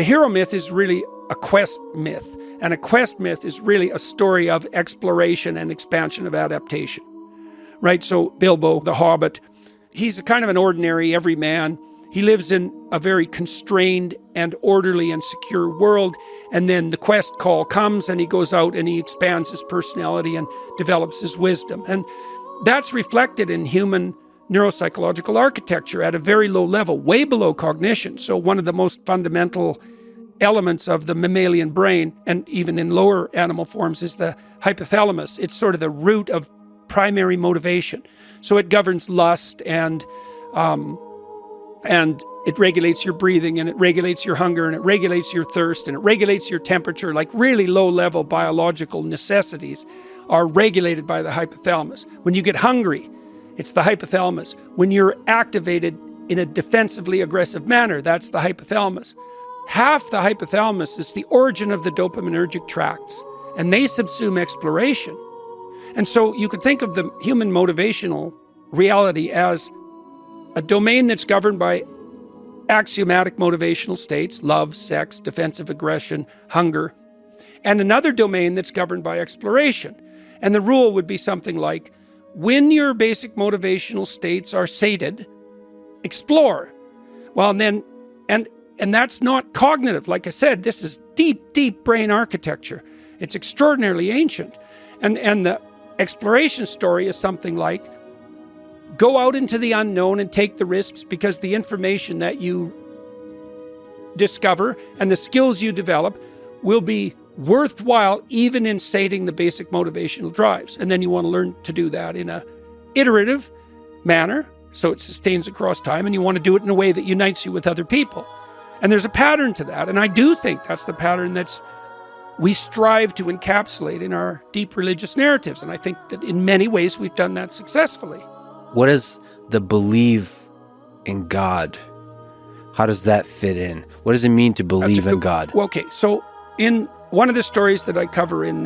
The hero myth is really a quest myth. And a quest myth is really a story of exploration and expansion of adaptation. Right? So Bilbo, the Hobbit, he's a kind of an ordinary everyman. He lives in a very constrained and orderly and secure world. And then the quest call comes and he goes out and he expands his personality and develops his wisdom. And that's reflected in human neuropsychological architecture at a very low level, way below cognition. So one of the most fundamental elements of the mammalian brain, and even in lower animal forms, is the hypothalamus. It's sort of the root of primary motivation. So it governs lust and it regulates your breathing, and it regulates your hunger, and it regulates your thirst, and it regulates your temperature. Like really low-level biological necessities are regulated by the hypothalamus. When you get hungry, it's the hypothalamus. When you're activated in a defensively aggressive manner, that's the hypothalamus. Half the hypothalamus is the origin of the dopaminergic tracts, and they subsume exploration. And so you could think of the human motivational reality as a domain that's governed by axiomatic motivational states, love, sex, defensive aggression, hunger, and another domain that's governed by exploration. And the rule would be something like, when your basic motivational states are sated, explore. Well, and that's not cognitive. Like I said, this is deep, deep brain architecture. It's extraordinarily ancient. And the exploration story is something like, go out into the unknown and take the risks, because the information that you discover and the skills you develop will be worthwhile even in sating the basic motivational drives. And then you want to learn to do that in a iterative manner, so it sustains across time, and you want to do it in a way that unites you with other people. And there's a pattern to that, and I do think that's the pattern that's we strive to encapsulate in our deep religious narratives, and I think that in many ways we've done that successfully. What is the belief in God? How does that fit in? What does it mean to believe in God? Well, okay, so in one of the stories that I cover in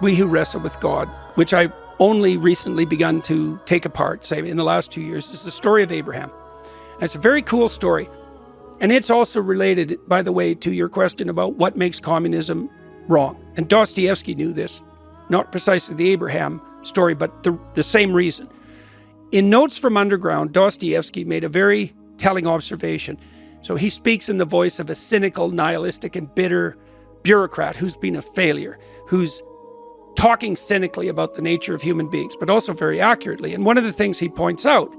We Who Wrestle with God, which I only recently begun to take apart, say in the last 2 years, is the story of Abraham. And it's a very cool story. And it's also related, by the way, to your question about what makes communism wrong. And Dostoevsky knew this, not precisely the Abraham story, but the same reason. In Notes from Underground, Dostoevsky made a very telling observation. So he speaks in the voice of a cynical, nihilistic, and bitter bureaucrat who's been a failure, who's talking cynically about the nature of human beings, but also very accurately. And one of the things he points out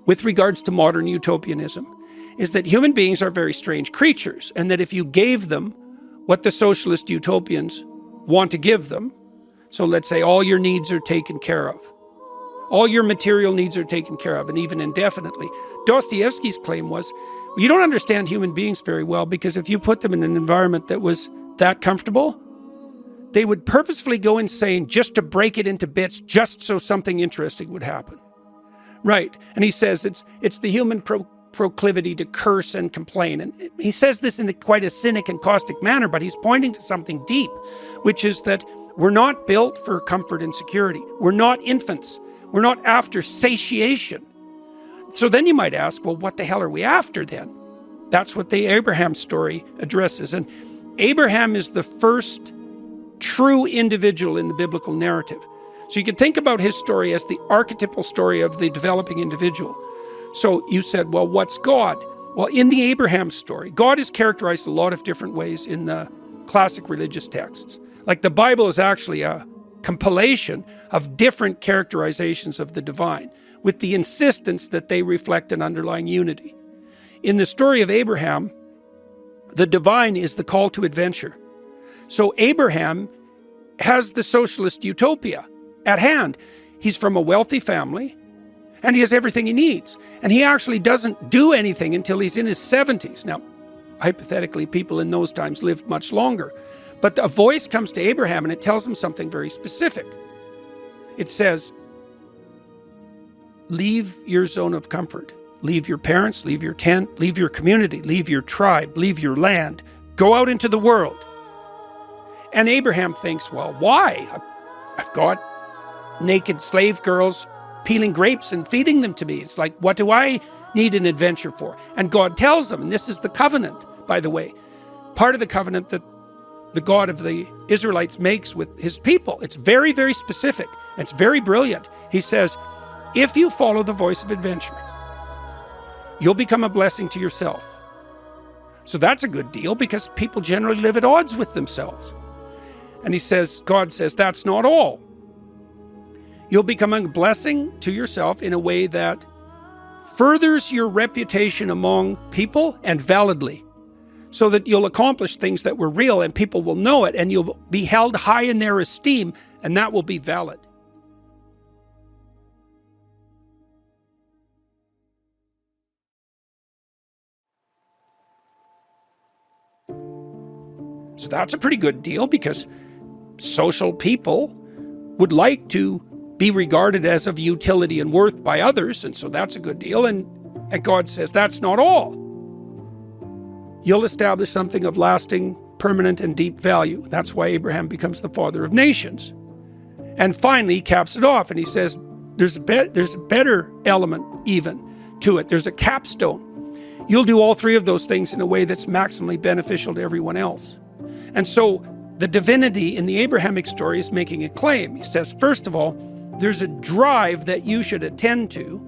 with regards to modern utopianism is that human beings are very strange creatures, and that if you gave them what the socialist utopians want to give them, so let's say all your needs are taken care of, all your material needs are taken care of, and even indefinitely. Dostoevsky's claim was, you don't understand human beings very well, because if you put them in an environment that was that comfortable, they would purposefully go insane just to break it into bits, just so something interesting would happen. Right. And he says it's the human proclivity to curse and complain. And he says this in quite a cynic and caustic manner, but he's pointing to something deep, which is that we're not built for comfort and security. We're not infants. We're not after satiation. So then you might ask, well, what the hell are we after then? That's what the Abraham story addresses. And Abraham is the first true individual in the biblical narrative. So you can think about his story as the archetypal story of the developing individual. So you said, well, what's God? Well, in the Abraham story, God is characterized a lot of different ways in the classic religious texts. Like the Bible is actually a compilation of different characterizations of the divine, with the insistence that they reflect an underlying unity. In the story of Abraham, the divine is the call to adventure. So Abraham has the socialist utopia at hand. He's from a wealthy family, and he has everything he needs. And he actually doesn't do anything until he's in his 70s. Now, hypothetically, people in those times lived much longer. But a voice comes to Abraham, and it tells him something very specific. It says, leave your zone of comfort. Leave your parents, leave your tent, leave your community, leave your tribe, leave your land. Go out into the world. And Abraham thinks, well, why? I've got naked slave girls peeling grapes and feeding them to me. It's like, what do I need an adventure for? And God tells him, and this is the covenant, by the way, part of the covenant that the God of the Israelites makes with his people. It's very, very specific. It's very brilliant. He says, if you follow the voice of adventure, you'll become a blessing to yourself. So that's a good deal because people generally live at odds with themselves. And he says, God says, that's not all. You'll become a blessing to yourself in a way that furthers your reputation among people and validly, so that you'll accomplish things that were real and people will know it and you'll be held high in their esteem, and that will be valid. So that's a pretty good deal because social people would like to be regarded as of utility and worth by others, and so that's a good deal. And God says that's not all. You'll establish something of lasting, permanent, and deep value. That's why Abraham becomes the father of nations. And finally, he caps it off and he says there's a better element even to it. There's a capstone. You'll do all three of those things in a way that's maximally beneficial to everyone else. And so the divinity in the Abrahamic story is making a claim. He says, first of all, there's a drive that you should attend to.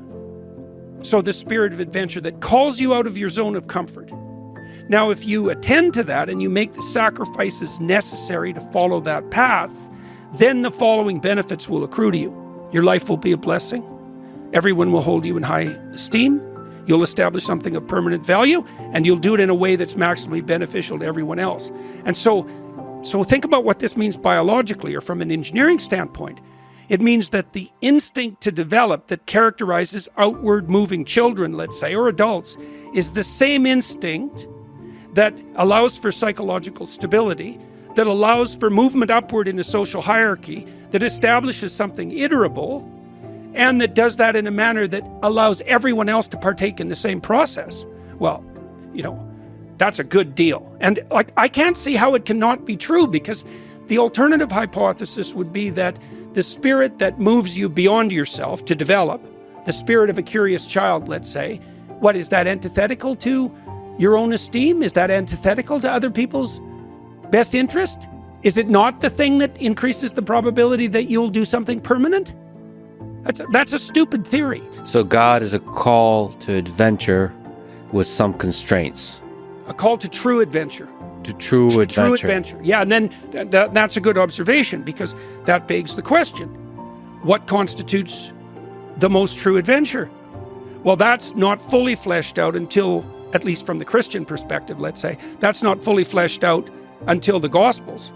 So the spirit of adventure that calls you out of your zone of comfort. Now, if you attend to that and you make the sacrifices necessary to follow that path, then the following benefits will accrue to you. Your life will be a blessing. Everyone will hold you in high esteem. You'll establish something of permanent value, and you'll do it in a way that's maximally beneficial to everyone else. And so think about what this means biologically or from an engineering standpoint. It means that the instinct to develop that characterizes outward moving children, let's say, or adults, is the same instinct that allows for psychological stability, that allows for movement upward in a social hierarchy, that establishes something iterable, and that does that in a manner that allows everyone else to partake in the same process. Well, that's a good deal. And I can't see how it cannot be true, because the alternative hypothesis would be that the spirit that moves you beyond yourself to develop, the spirit of a curious child, let's say, what is that antithetical to your own esteem? Is that antithetical to other people's best interest? Is it not the thing that increases the probability that you'll do something permanent? That's a stupid theory. So God is a call to adventure with some constraints. A call to true adventure. To true adventure. True adventure. Yeah, and then that's a good observation, because that begs the question, what constitutes the most true adventure? Well, that's not fully fleshed out until, at least from the Christian perspective, let's say, that's not fully fleshed out until the Gospels,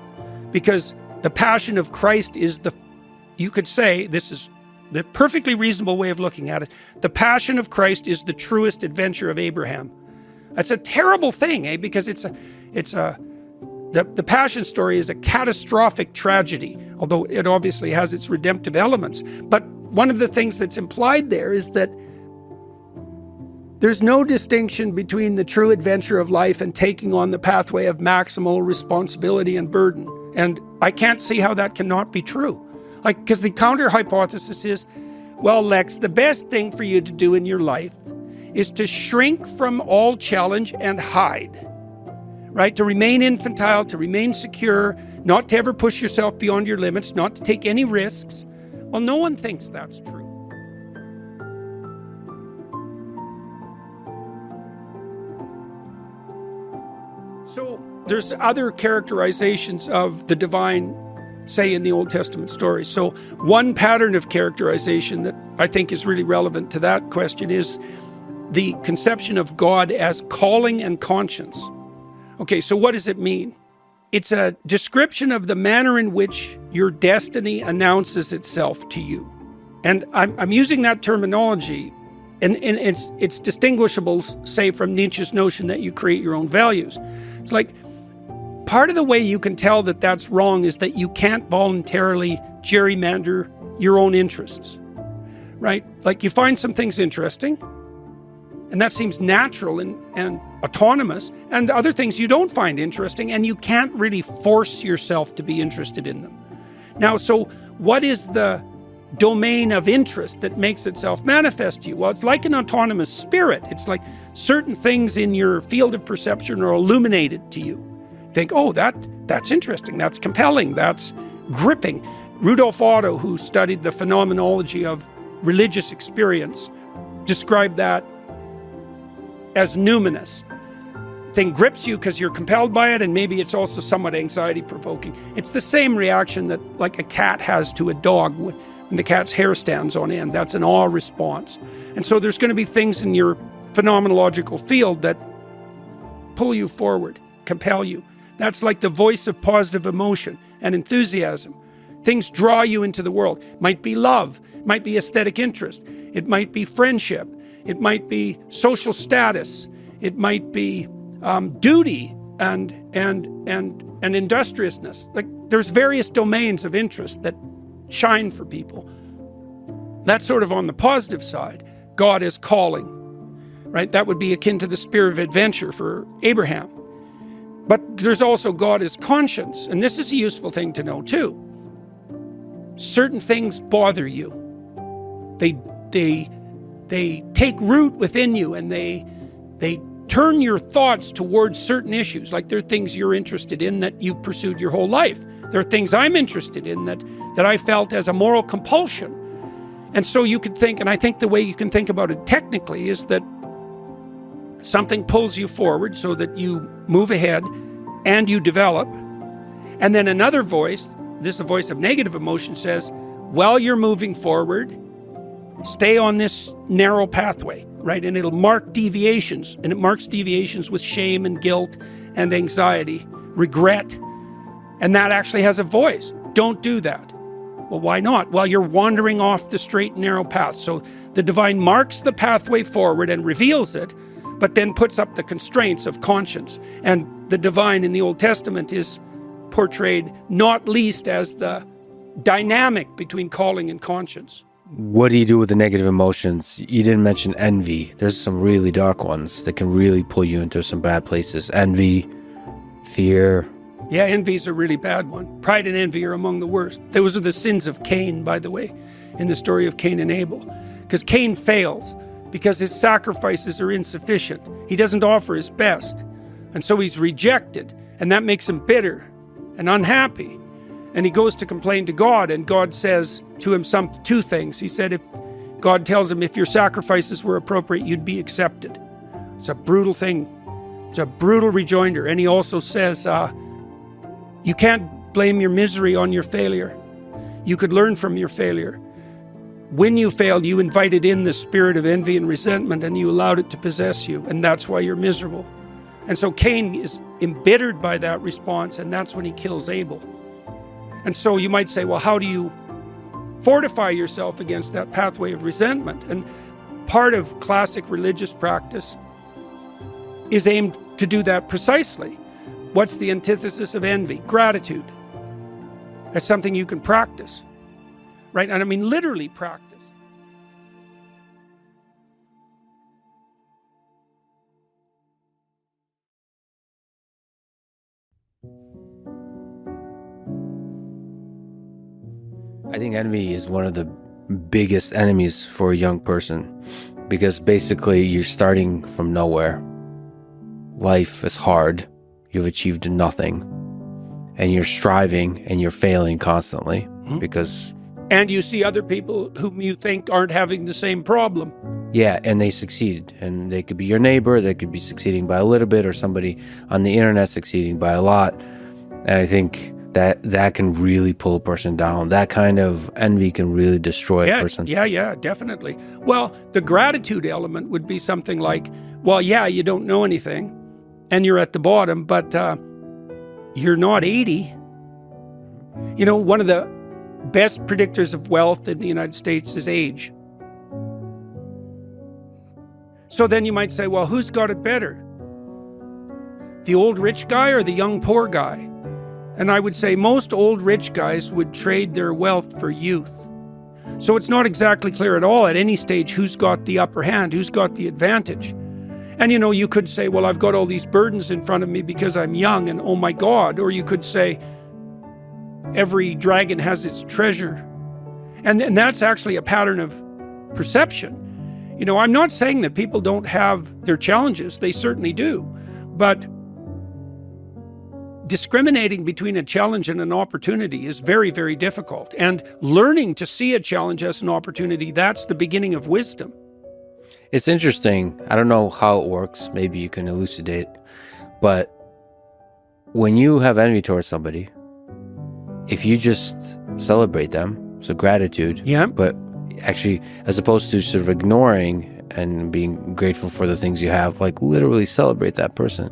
because the passion of Christ is you could say, this is the perfectly reasonable way of looking at it, the passion of Christ is the truest adventure of Abraham. That's a terrible thing, because the passion story is a catastrophic tragedy, although it obviously has its redemptive elements. But one of the things that's implied there is that there's no distinction between the true adventure of life and taking on the pathway of maximal responsibility and burden. And I can't see how that cannot be true. Because the counter hypothesis is, well, Lex, the best thing for you to do in your life is to shrink from all challenge and hide, right? To remain infantile, to remain secure, not to ever push yourself beyond your limits, not to take any risks. Well, no one thinks that's true. So there's other characterizations of the divine, say, in the Old Testament stories. So one pattern of characterization that I think is really relevant to that question is the conception of God as calling and conscience. Okay, so what does it mean? It's a description of the manner in which your destiny announces itself to you. And I'm using that terminology, and it's distinguishable, say, from Nietzsche's notion that you create your own values. It's like, part of the way you can tell that that's wrong is that you can't voluntarily gerrymander your own interests, right? Like, you find some things interesting, and that seems natural and autonomous, and other things you don't find interesting, and you can't really force yourself to be interested in them. Now, so what is the domain of interest that makes itself manifest to you? Well, it's like an autonomous spirit. It's like certain things in your field of perception are illuminated to you. think, oh, that's interesting, that's compelling, that's gripping. Rudolf Otto, who studied the phenomenology of religious experience, described that as numinous. Thing grips you because you're compelled by it, and maybe it's also somewhat anxiety-provoking. It's the same reaction that like a cat has to a dog when the cat's hair stands on end. That's an awe response. And so there's going to be things in your phenomenological field that pull you forward, compel you. That's like the voice of positive emotion and enthusiasm. Things draw you into the world. It might be love, it might be aesthetic interest, it might be friendship, it might be social status, it might be duty and industriousness. Like there's various domains of interest that shine for people. That's sort of on the positive side. God is calling, right? That would be akin to the spirit of adventure for Abraham. But there's also God is conscience, and this is a useful thing to know too. Certain things bother you. They take root within you, and they turn your thoughts towards certain issues. Like there are things you're interested in that you've pursued your whole life. There are things I'm interested in that I felt as a moral compulsion. And so you could think, and I think the way you can think about it technically is that something pulls you forward so that you move ahead and you develop. And then another voice, this is a voice of negative emotion, says, while you're moving forward, stay on this narrow pathway, right? And it'll mark deviations, and it marks deviations with shame and guilt and anxiety, regret. And that actually has a voice. Don't do that. Well, why not? Well, you're wandering off the straight and narrow path. So the divine marks the pathway forward and reveals it, but then puts up the constraints of conscience. And the divine in the Old Testament is portrayed not least as the dynamic between calling and conscience. What do you do with the negative emotions? You didn't mention envy. There's some really dark ones that can really pull you into some bad places. Envy, fear. Yeah, envy's a really bad one. Pride and envy are among the worst. Those are the sins of Cain, by the way, in the story of Cain and Abel. Because Cain fails because his sacrifices are insufficient. He doesn't offer his best. And so he's rejected. And that makes him bitter and unhappy. And he goes to complain to God, and God says to him two things. He said, God tells him, if your sacrifices were appropriate, you'd be accepted. It's a brutal thing. It's a brutal rejoinder. And he also says, you can't blame your misery on your failure. You could learn from your failure. When you failed, you invited in the spirit of envy and resentment, and you allowed it to possess you, and that's why you're miserable. And so Cain is embittered by that response, and that's when he kills Abel. And so you might say, well, how do you fortify yourself against that pathway of resentment? And part of classic religious practice is aimed to do that precisely. What's the antithesis of envy? Gratitude. That's something you can practice, right? And I mean literally practice. I think envy is one of the biggest enemies for a young person, because basically you're starting from nowhere. Life is hard. You've achieved nothing. And you're striving and you're failing constantly because... And you see other people whom you think aren't having the same problem. Yeah, and they succeed. And they could be your neighbor, they could be succeeding by a little bit, or somebody on the internet succeeding by a lot. And I think that can really pull a person down. That kind of envy can really destroy a person. Yeah, definitely. Well, the gratitude element would be something like, well, yeah, you don't know anything, and you're at the bottom, but you're not 80. You know, one of the best predictors of wealth in the United States is age. So then you might say, well, who's got it better? The old rich guy or the young poor guy? And I would say most old rich guys would trade their wealth for youth. So it's not exactly clear at all at any stage who's got the upper hand, who's got the advantage. And you know, you could say, well, I've got all these burdens in front of me because I'm young and oh my God. Or you could say, every dragon has its treasure. And that's actually a pattern of perception. You know, I'm not saying that people don't have their challenges. They certainly do. But discriminating between a challenge and an opportunity is very, very difficult. And learning to see a challenge as an opportunity, that's the beginning of wisdom. It's interesting. I don't know how it works. Maybe you can elucidate. But when you have envy towards somebody, if you just celebrate them, so gratitude, Yeah. but actually, as opposed to sort of ignoring and being grateful for the things you have, like literally celebrate that person,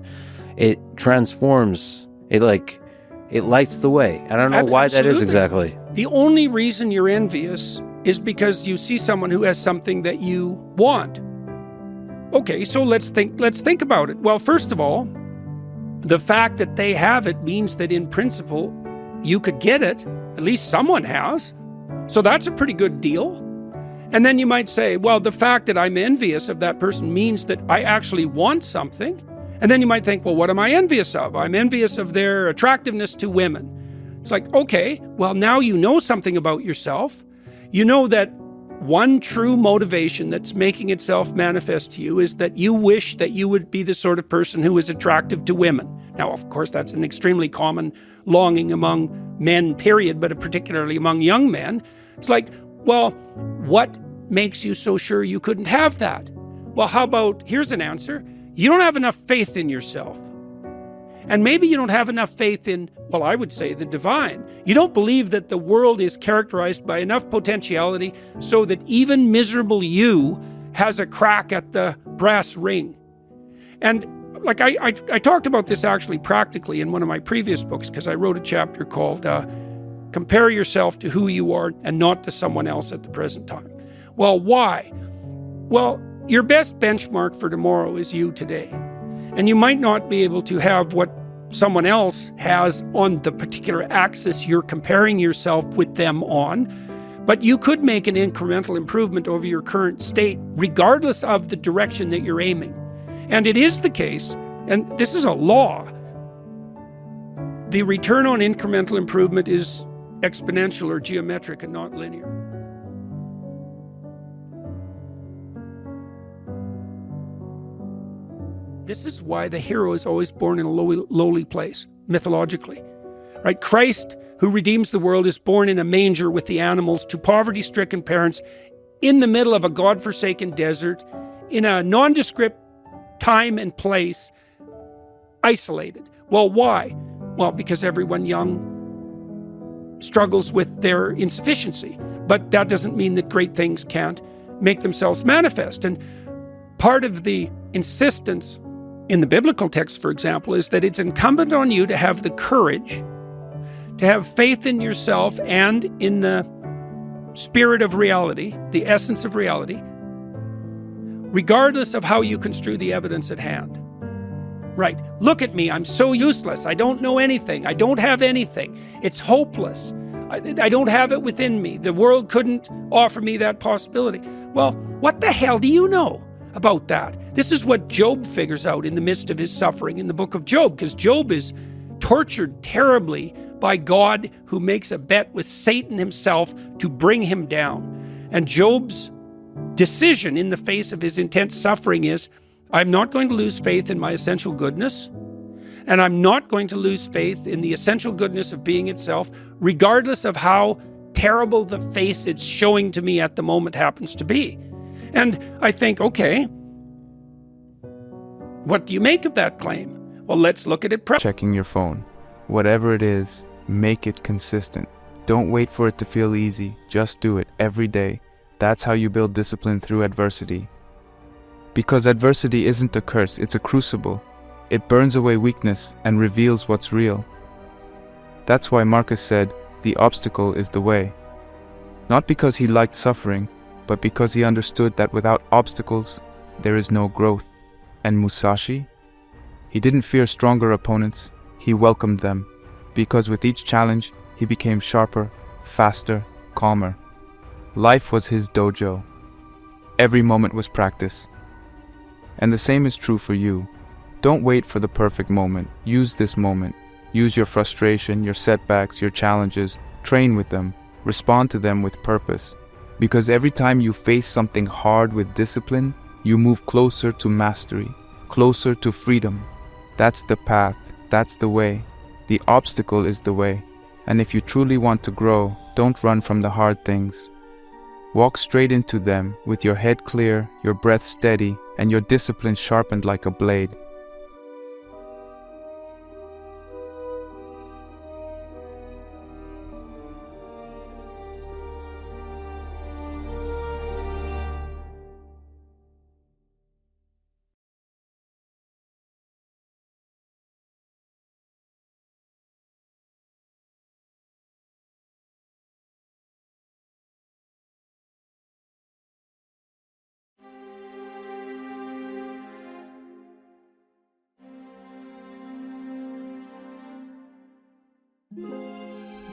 it transforms, it lights the way. I don't know why that is Absolutely. exactly. The only reason you're envious is because you see someone who has something that you want. Okay, so let's think about it. Well, first of all, the fact that they have it means that in principle, you could get it. At least someone has. So that's a pretty good deal. And then you might say, well, the fact that I'm envious of that person means that I actually want something. And then you might think, well, what am I envious of? I'm envious of their attractiveness to women. It's like, okay, well, now you know something about yourself. You know that one true motivation that's making itself manifest to you is that you wish that you would be the sort of person who is attractive to women. Now, of course, that's an extremely common longing among men, period, but particularly among young men. It's like, well, what makes you so sure you couldn't have that? Well, how about, here's an answer. You don't have enough faith in yourself. And maybe you don't have enough faith in, well, I would say the divine. You don't believe that the world is characterized by enough potentiality so that even miserable you has a crack at the brass ring. And like I talked about this actually practically in one of my previous books, because I wrote a chapter called Compare Yourself to Who You Are and Not to Someone Else at the Present Time. Well, why? Well, your best benchmark for tomorrow is you today. And you might not be able to have what someone else has on the particular axis you're comparing yourself with them on, but you could make an incremental improvement over your current state, regardless of the direction that you're aiming. And it is the case, and this is a law, the return on incremental improvement is exponential or geometric and not linear. This is why the hero is always born in a lowly place, mythologically. Right? Christ, who redeems the world, is born in a manger with the animals to poverty-stricken parents in the middle of a God-forsaken desert, in a nondescript time and place, isolated. Well, why? Well, because everyone young struggles with their insufficiency. But that doesn't mean that great things can't make themselves manifest. And part of the insistence in the biblical text, for example, is that it's incumbent on you to have the courage, to have faith in yourself and in the spirit of reality, the essence of reality, regardless of how you construe the evidence at hand. Right. Look at me. I'm so useless. I don't know anything. I don't have anything. It's hopeless. I don't have it within me. The world couldn't offer me that possibility. Well, what the hell do you know about that? This is what Job figures out in the midst of his suffering in the book of Job, because Job is tortured terribly by God, who makes a bet with Satan himself to bring him down. And Job's decision in the face of his intense suffering is, I'm not going to lose faith in my essential goodness, and I'm not going to lose faith in the essential goodness of being itself, regardless of how terrible the face it's showing to me at the moment happens to be. And I think, okay, what do you make of that claim? Well, let's look at it. Checking your phone. Whatever it is, make it consistent. Don't wait for it to feel easy. Just do it every day. That's how you build discipline through adversity. Because adversity isn't a curse, it's a crucible. It burns away weakness and reveals what's real. That's why Marcus said, the obstacle is the way. Not because he liked suffering, but because he understood that without obstacles, there is no growth. And Musashi? He didn't fear stronger opponents, he welcomed them, because with each challenge, he became sharper, faster, calmer. Life was his dojo. Every moment was practice. And the same is true for you. Don't wait for the perfect moment. Use this moment. Use your frustration, your setbacks, your challenges. Train with them. Respond to them with purpose. Because every time you face something hard with discipline, you move closer to mastery, closer to freedom. That's the path. That's the way. The obstacle is the way. And if you truly want to grow, don't run from the hard things. Walk straight into them with your head clear, your breath steady, and your discipline sharpened like a blade.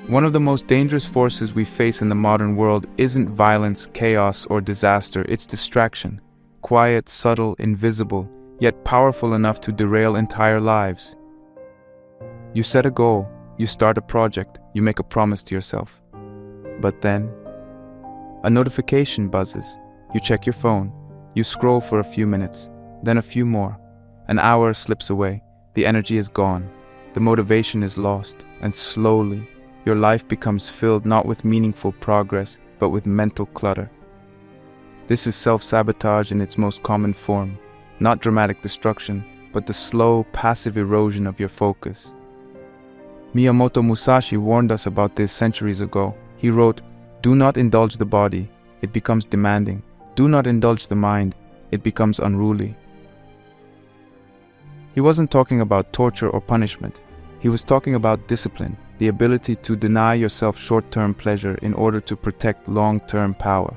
One of the most dangerous forces we face in the modern world isn't violence, chaos, or disaster, it's distraction. Quiet, subtle, invisible, yet powerful enough to derail entire lives. You set a goal, you start a project, you make a promise to yourself. But then, a notification buzzes. You check your phone, you scroll for a few minutes, then a few more. An hour slips away, the energy is gone, the motivation is lost, and slowly, your life becomes filled not with meaningful progress, but with mental clutter. This is self-sabotage in its most common form, not dramatic destruction, but the slow, passive erosion of your focus. Miyamoto Musashi warned us about this centuries ago. He wrote, "Do not indulge the body, it becomes demanding. Do not indulge the mind, it becomes unruly." He wasn't talking about torture or punishment. He was talking about discipline, the ability to deny yourself short-term pleasure in order to protect long-term power.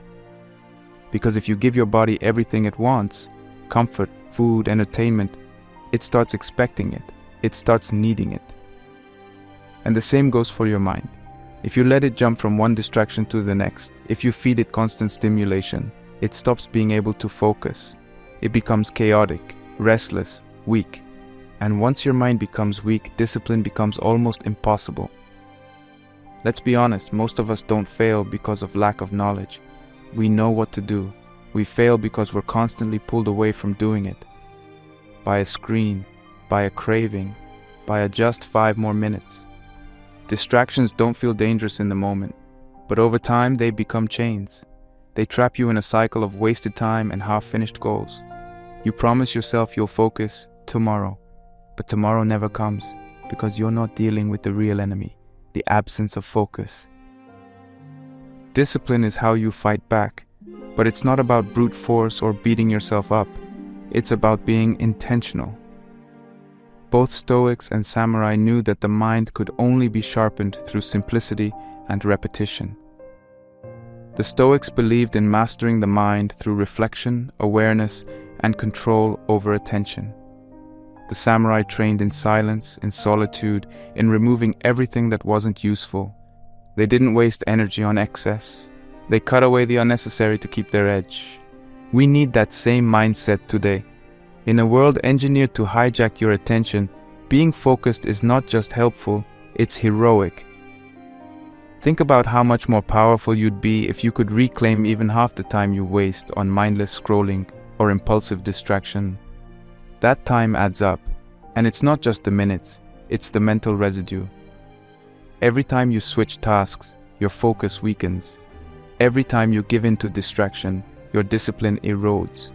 Because if you give your body everything it wants, comfort, food, entertainment, it starts expecting it. It starts needing it. And the same goes for your mind. If you let it jump from one distraction to the next, if you feed it constant stimulation, it stops being able to focus. It becomes chaotic, restless, weak. And once your mind becomes weak, discipline becomes almost impossible. Let's be honest, most of us don't fail because of lack of knowledge. We know what to do. We fail because we're constantly pulled away from doing it. By a screen, by a craving, by a just 5 more minutes. Distractions don't feel dangerous in the moment, but over time they become chains. They trap you in a cycle of wasted time and half-finished goals. You promise yourself you'll focus tomorrow, but tomorrow never comes because you're not dealing with the real enemy, the absence of focus. Discipline is how you fight back, but it's not about brute force or beating yourself up. It's about being intentional. Both Stoics and samurai knew that the mind could only be sharpened through simplicity and repetition. The Stoics believed in mastering the mind through reflection, awareness, and control over attention. The samurai trained in silence, in solitude, in removing everything that wasn't useful. They didn't waste energy on excess. They cut away the unnecessary to keep their edge. We need that same mindset today. In a world engineered to hijack your attention, being focused is not just helpful, it's heroic. Think about how much more powerful you'd be if you could reclaim even half the time you waste on mindless scrolling or impulsive distraction. That time adds up, and it's not just the minutes, it's the mental residue. Every time you switch tasks, your focus weakens. Every time you give in to distraction, your discipline erodes.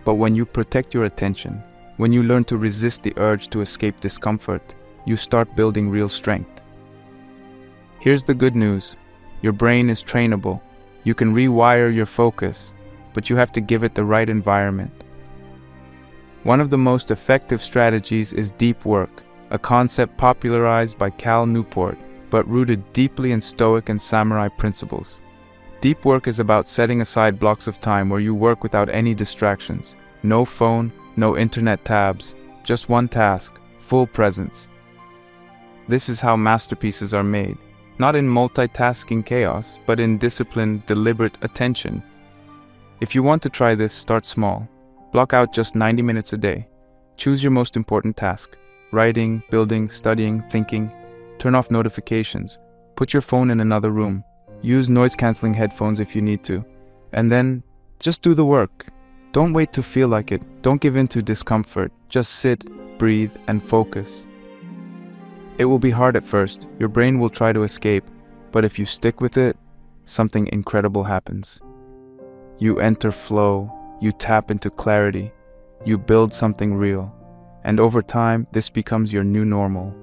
But when you protect your attention, when you learn to resist the urge to escape discomfort, you start building real strength. Here's the good news. Your brain is trainable. You can rewire your focus, but you have to give it the right environment. One of the most effective strategies is deep work, a concept popularized by Cal Newport, but rooted deeply in Stoic and samurai principles. Deep work is about setting aside blocks of time where you work without any distractions. No phone, no internet tabs, just one task, full presence. This is how masterpieces are made, not in multitasking chaos, but in disciplined, deliberate attention. If you want to try this, start small. Block out just 90 minutes a day. Choose your most important task. Writing, building, studying, thinking. Turn off notifications. Put your phone in another room. Use noise-canceling headphones if you need to. And then, just do the work. Don't wait to feel like it. Don't give in to discomfort. Just sit, breathe, and focus. It will be hard at first. Your brain will try to escape, but if you stick with it, something incredible happens. You enter flow, you tap into clarity, you build something real, and over time, this becomes your new normal.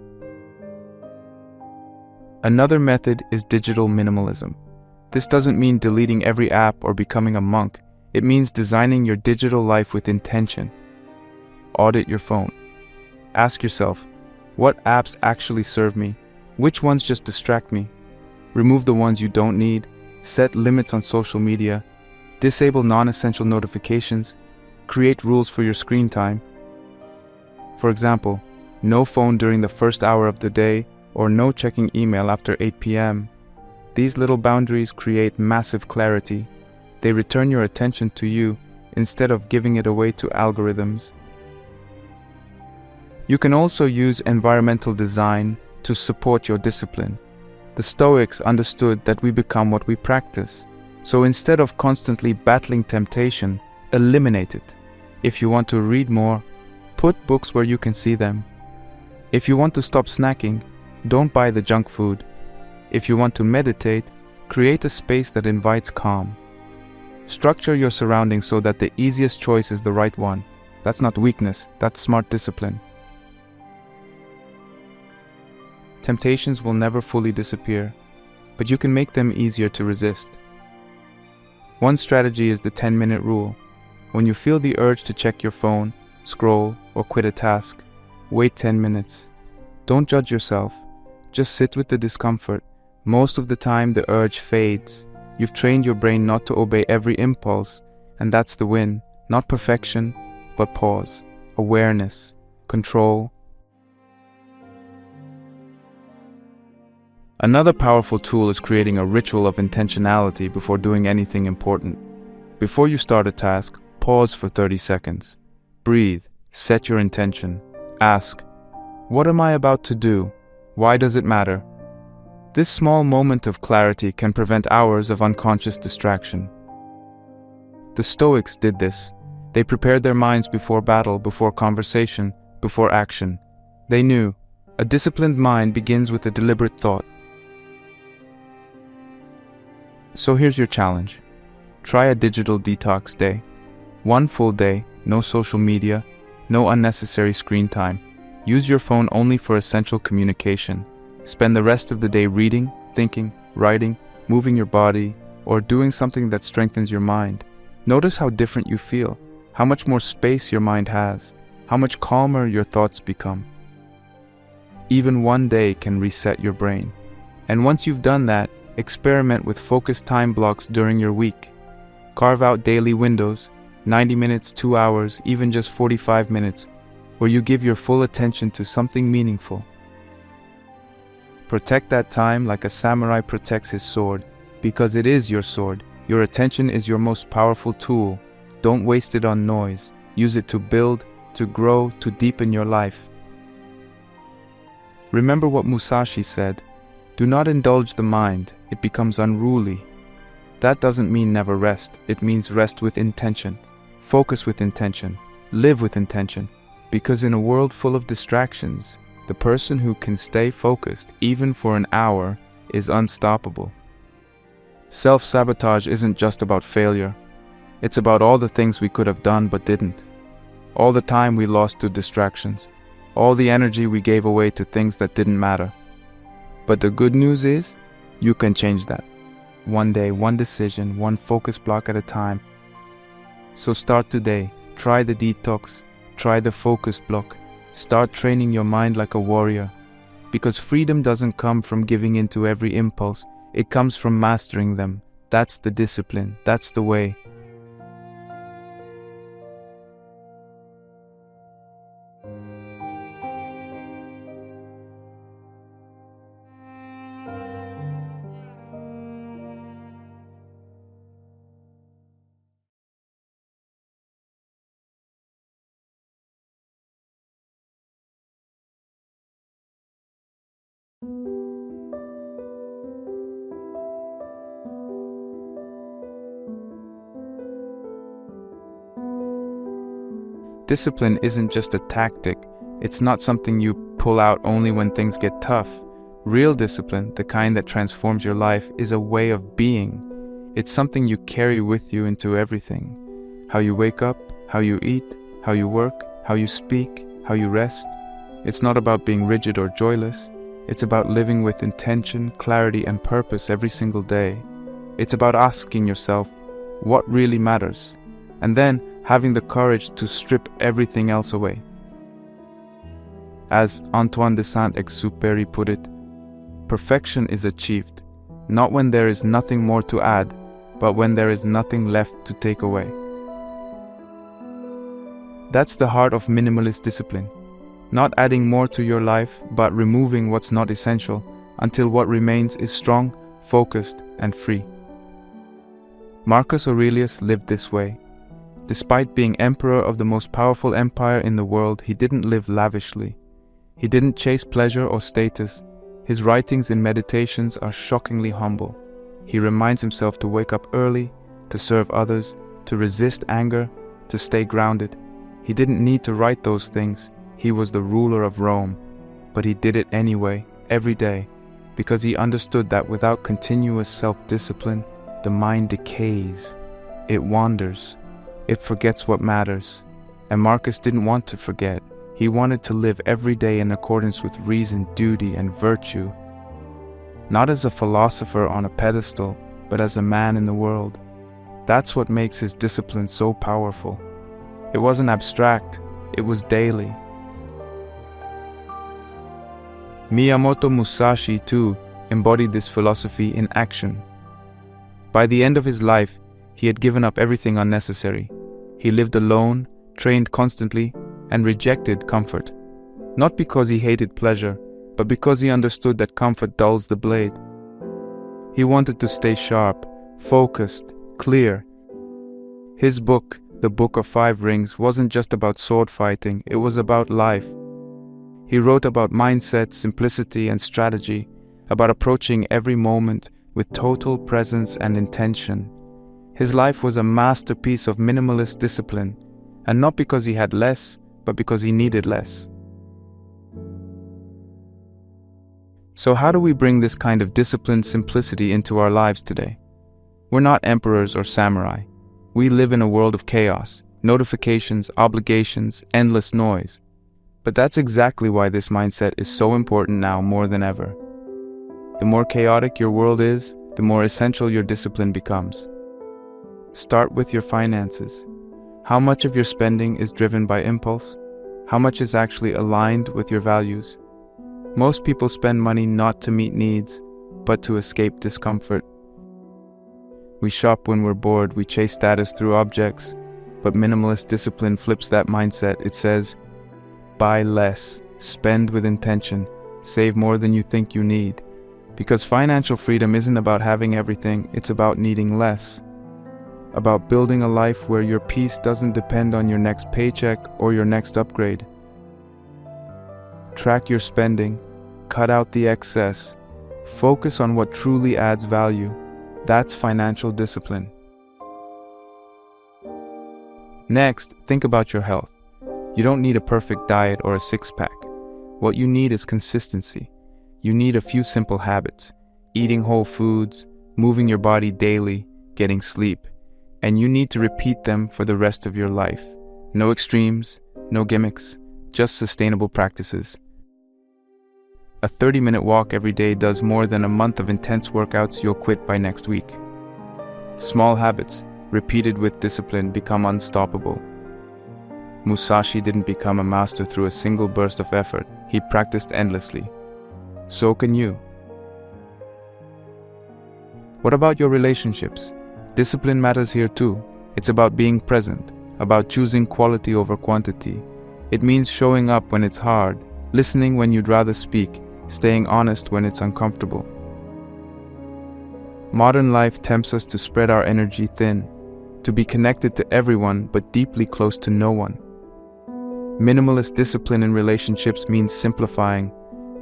Another method is digital minimalism. This doesn't mean deleting every app or becoming a monk. It means designing your digital life with intention. Audit your phone. Ask yourself, what apps actually serve me? Which ones just distract me? Remove the ones you don't need. Set limits on social media. Disable non-essential notifications. Create rules for your screen time. For example, no phone during the first hour of the day or no checking email after 8 p.m. These little boundaries create massive clarity. They return your attention to you instead of giving it away to algorithms. You can also use environmental design to support your discipline. The Stoics understood that we become what we practice. So instead of constantly battling temptation, eliminate it. If you want to read more, put books where you can see them. If you want to stop snacking, don't buy the junk food. If you want to meditate, create a space that invites calm. Structure your surroundings so that the easiest choice is the right one. That's not weakness, that's smart discipline. Temptations will never fully disappear, but you can make them easier to resist. One strategy is the 10-minute rule. When you feel the urge to check your phone, scroll, or quit a task, wait 10 minutes. Don't judge yourself. Just sit with the discomfort. Most of the time, the urge fades. You've trained your brain not to obey every impulse, and that's the win. Not perfection, but pause, awareness, control. Another powerful tool is creating a ritual of intentionality before doing anything important. Before you start a task, pause for 30 seconds. Breathe, set your intention. Ask, what am I about to do? Why does it matter? This small moment of clarity can prevent hours of unconscious distraction. The Stoics did this. They prepared their minds before battle, before conversation, before action. They knew, a disciplined mind begins with a deliberate thought. So here's your challenge. Try a digital detox day. One full day, no social media, no unnecessary screen time. Use your phone only for essential communication. Spend the rest of the day reading, thinking, writing, moving your body, or doing something that strengthens your mind. Notice how different you feel, how much more space your mind has, how much calmer your thoughts become. Even one day can reset your brain. And once you've done that, experiment with focused time blocks during your week. Carve out daily windows, 90 minutes, 2 hours, even just 45 minutes, where you give your full attention to something meaningful. Protect that time like a samurai protects his sword, because it is your sword. Your attention is your most powerful tool. Don't waste it on noise. Use it to build, to grow, to deepen your life. Remember what Musashi said, do not indulge the mind, it becomes unruly. That doesn't mean never rest, it means rest with intention. Focus with intention. Live with intention. Because in a world full of distractions, the person who can stay focused, even for an hour, is unstoppable. Self-sabotage isn't just about failure. It's about all the things we could have done but didn't. All the time we lost to distractions. All the energy we gave away to things that didn't matter. But the good news is, you can change that. One day, one decision, one focus block at a time. So start today. Try the detox. Try the focus block. Start training your mind like a warrior. Because freedom doesn't come from giving in to every impulse. It comes from mastering them. That's the discipline. That's the way. Discipline isn't just a tactic. It's not something you pull out only when things get tough. Real discipline, the kind that transforms your life, is a way of being. It's something you carry with you into everything. How you wake up, how you eat, how you work, how you speak, how you rest. It's not about being rigid or joyless. It's about living with intention, clarity, and purpose every single day. It's about asking yourself, what really matters? And then having the courage to strip everything else away. As Antoine de Saint-Exupéry put it, perfection is achieved, not when there is nothing more to add, but when there is nothing left to take away. That's the heart of minimalist discipline. Not adding more to your life, but removing what's not essential, until what remains is strong, focused, and free. Marcus Aurelius lived this way. Despite being emperor of the most powerful empire in the world, he didn't live lavishly. He didn't chase pleasure or status. His writings and meditations are shockingly humble. He reminds himself to wake up early, to serve others, to resist anger, to stay grounded. He didn't need to write those things. He was the ruler of Rome. But he did it anyway, every day, because he understood that without continuous self-discipline, the mind decays. It wanders. It forgets what matters. And Marcus didn't want to forget. He wanted to live every day in accordance with reason, duty, and virtue. Not as a philosopher on a pedestal, but as a man in the world. That's what makes his discipline so powerful. It wasn't abstract, it was daily. Miyamoto Musashi, too, embodied this philosophy in action. By the end of his life, he had given up everything unnecessary. He lived alone, trained constantly, and rejected comfort. Not because he hated pleasure, but because he understood that comfort dulls the blade. He wanted to stay sharp, focused, clear. His book, The Book of Five Rings, wasn't just about sword fighting, it was about life. He wrote about mindset, simplicity, and strategy, about approaching every moment with total presence and intention. His life was a masterpiece of minimalist discipline, and not because he had less, but because he needed less. So how do we bring this kind of disciplined simplicity into our lives today? We're not emperors or samurai. We live in a world of chaos, notifications, obligations, endless noise. But that's exactly why this mindset is so important now more than ever. The more chaotic your world is, the more essential your discipline becomes. Start with your finances. How much of your spending is driven by impulse? How much is actually aligned with your values? Most people spend money not to meet needs, but to escape discomfort. We shop when we're bored, we chase status through objects, but minimalist discipline flips that mindset. It says, buy less, spend with intention, save more than you think you need. Because financial freedom isn't about having everything, it's about needing less. About building a life where your peace doesn't depend on your next paycheck or your next upgrade. Track your spending, cut out the excess, focus on what truly adds value. That's financial discipline. Next, think about your health. You don't need a perfect diet or a six-pack. What you need is consistency. You need a few simple habits: eating whole foods, moving your body daily, getting sleep. And you need to repeat them for the rest of your life. No extremes, no gimmicks, just sustainable practices. A 30-minute walk every day does more than a month of intense workouts you'll quit by next week. Small habits, repeated with discipline, become unstoppable. Musashi didn't become a master through a single burst of effort. He practiced endlessly. So can you. What about your relationships? Discipline matters here too. It's about being present, about choosing quality over quantity. It means showing up when it's hard, listening when you'd rather speak, staying honest when it's uncomfortable. Modern life tempts us to spread our energy thin, to be connected to everyone but deeply close to no one. Minimalist discipline in relationships means simplifying.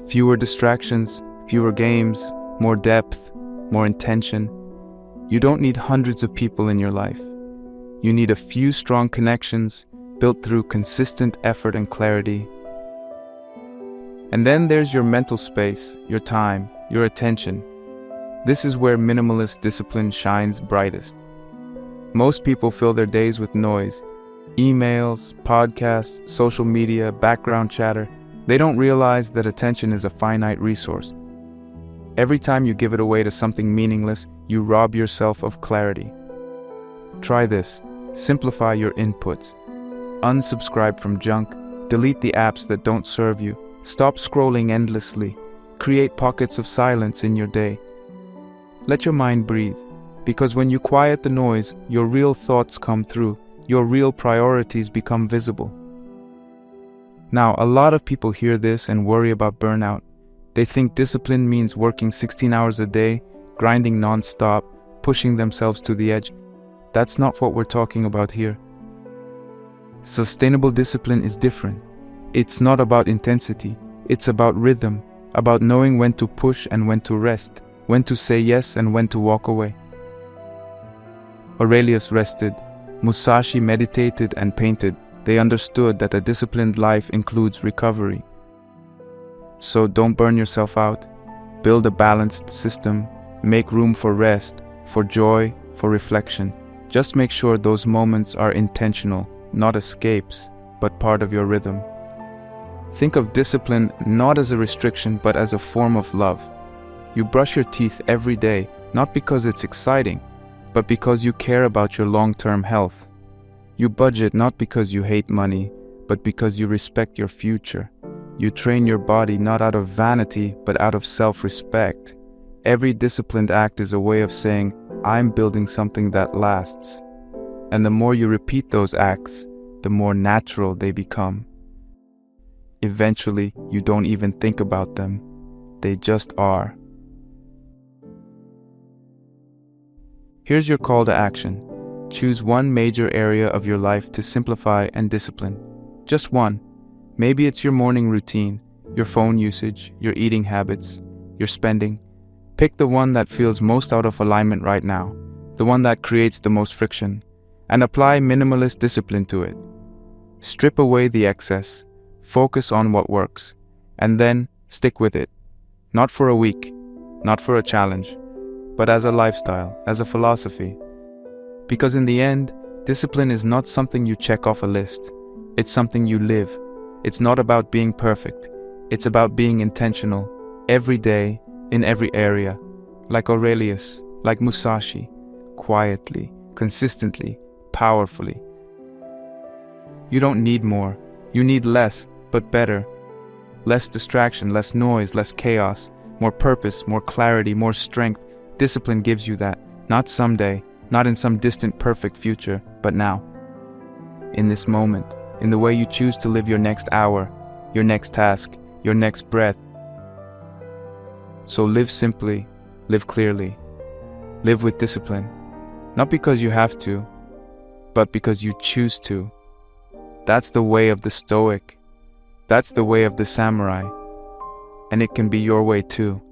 Fewer distractions, fewer games, more depth, more intention. You don't need hundreds of people in your life. You need a few strong connections built through consistent effort and clarity. And then there's your mental space, your time, your attention. This is where minimalist discipline shines brightest. Most people fill their days with noise, emails, podcasts, social media, background chatter. They don't realize that attention is a finite resource. Every time you give it away to something meaningless, you rob yourself of clarity. Try this. Simplify your inputs. Unsubscribe from junk. Delete the apps that don't serve you. Stop scrolling endlessly. Create pockets of silence in your day. Let your mind breathe, because when you quiet the noise, your real thoughts come through. Your real priorities become visible. Now, a lot of people hear this and worry about burnout. They think discipline means working 16 hours a day, grinding non-stop, pushing themselves to the edge. That's not what we're talking about here. Sustainable discipline is different. It's not about intensity. It's about rhythm, about knowing when to push and when to rest, when to say yes and when to walk away. Aurelius rested. Musashi meditated and painted. They understood that a disciplined life includes recovery. So don't burn yourself out. Build a balanced system. Make room for rest, for joy, for reflection. Just make sure those moments are intentional, not escapes, but part of your rhythm. Think of discipline not as a restriction, but as a form of love. You brush your teeth every day, not because it's exciting, but because you care about your long-term health. You budget not because you hate money, but because you respect your future. You train your body not out of vanity, but out of self-respect. Every disciplined act is a way of saying, I'm building something that lasts. And the more you repeat those acts, the more natural they become. Eventually, you don't even think about them. They just are. Here's your call to action. Choose one major area of your life to simplify and discipline. Just one. Maybe it's your morning routine, your phone usage, your eating habits, your spending. Pick the one that feels most out of alignment right now, the one that creates the most friction, and apply minimalist discipline to it. Strip away the excess, focus on what works, and then stick with it. Not for a week, not for a challenge, but as a lifestyle, as a philosophy. Because in the end, discipline is not something you check off a list. It's something you live. It's not about being perfect. It's about being intentional, every day, in every area. Like Aurelius, like Musashi, quietly, consistently, powerfully. You don't need more. You need less, but better. Less distraction, less noise, less chaos, more purpose, more clarity, more strength. Discipline gives you that, not someday, not in some distant perfect future, but now. In this moment, in the way you choose to live your next hour, your next task, your next breath. So live simply, live clearly, live with discipline, not because you have to, but because you choose to. That's the way of the Stoic. That's the way of the samurai. And it can be your way too.